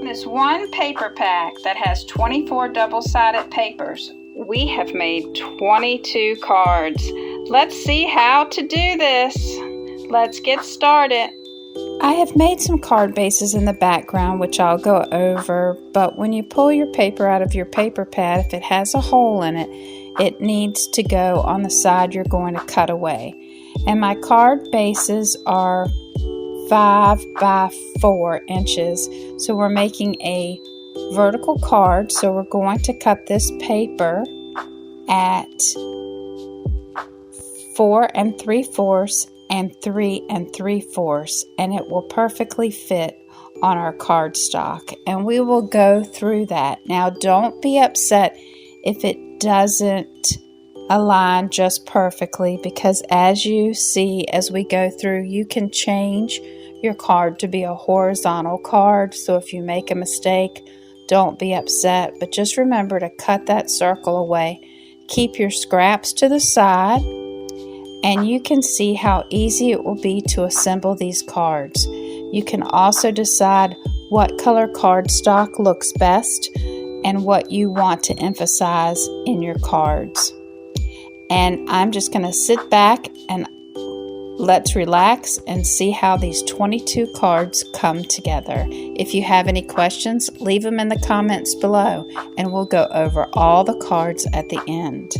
this one paper pack that has 24 double-sided papers, we have made 22 cards. Let's see how to do this. Let's get started. I have made some card bases in the background, which I'll go over, but when you pull your paper out of your paper pad, if it has a hole in it, it needs to go on the side you're going to cut away. And my card bases are 5 by 4 inches. So we're making a vertical card. So we're going to cut this paper at 4 3/4 and 3 3/4, and it will perfectly fit on our cardstock. And we will go through that. Now, don't be upset if it doesn't align just perfectly, because as you see as we go through, you can change your card to be a horizontal card. So if you make a mistake, don't be upset, but just remember to cut that circle away. Keep your scraps to the side, and you can see how easy it will be to assemble these cards. You can also decide what color cardstock looks best and what you want to emphasize in your cards. And I'm just going to sit back and let's relax and see how these 22 cards come together. If you have any questions, leave them in the comments below, and we'll go over all the cards at the end.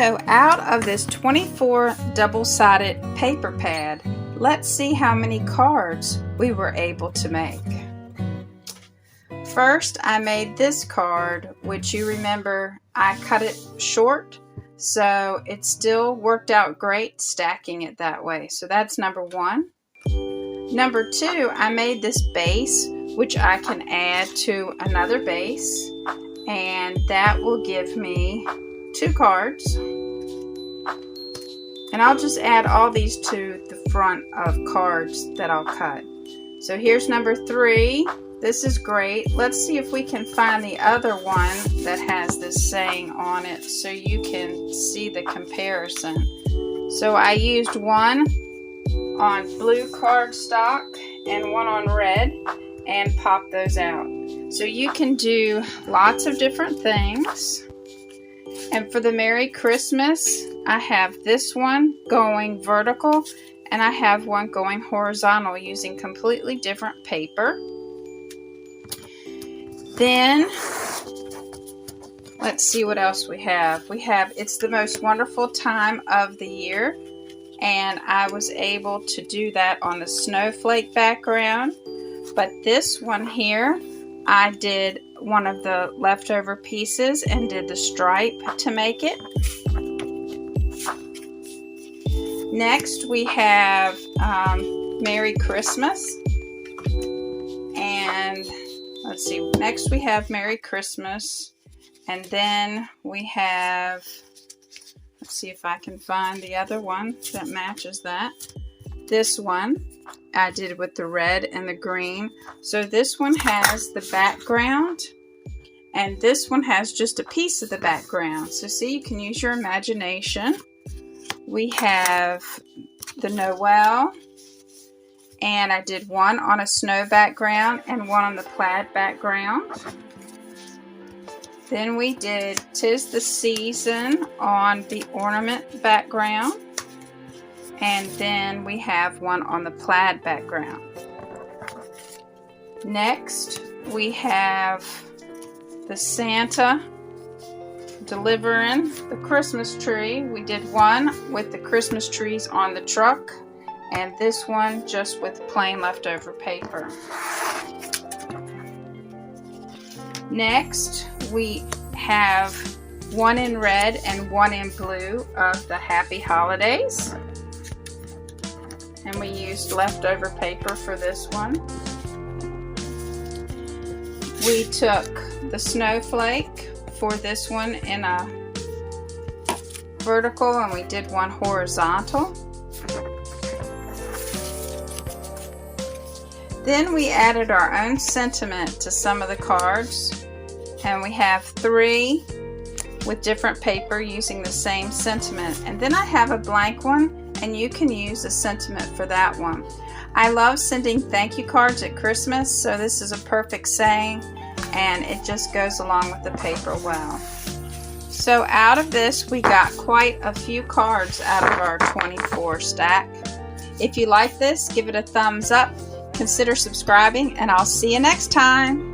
So out of this 24 double-sided paper pad, let's see how many cards we were able to make. First, I made this card, which you remember I cut it short, so it still worked out great stacking it that way. So that's number one. Number two, I made this base, which I can add to another base, and that will give me 2 cards. And I'll just add all these to the front of cards that I'll cut. So here's number 3. This is great. Let's see if we can find the other one that has this saying on it so you can see the comparison. So I used one on blue cardstock and one on red and pop those out. So you can do lots of different things. And for the Merry Christmas, I have this one going vertical and I have one going horizontal using completely different paper. Then let's see what else we have. We have It's the Most Wonderful Time of the Year, and I was able to do that on the snowflake background. But this one here, I did one of the leftover pieces and did the stripe to make it. Next we have Merry Christmas, and let's see, next we have Merry Christmas, and then we have, let's see if I can find the other one that matches that. This one I did with the red and the green. So this one has the background, and this one has just a piece of the background. So see, you can use your imagination. We have the Noel, and I did one on a snow background and one on the plaid background. Then we did 'Tis the Season on the ornament background. And then we have one on the plaid background. Next, we have the Santa delivering the Christmas tree. We did one with the Christmas trees on the truck, and this one just with plain leftover paper. Next, we have one in red and one in blue of the Happy Holidays. And we used leftover paper for this one. We took the snowflake for this one in a vertical, and we did one horizontal. Then we added our own sentiment to some of the cards, and we have 3 with different paper using the same sentiment. And then I have a blank one, and you can use a sentiment for that one. I love sending thank you cards at Christmas, so this is a perfect saying, and it just goes along with the paper well. So out of this, we got quite a few cards out of our 24 stack. If you like this, give it a thumbs up, consider subscribing, and I'll see you next time.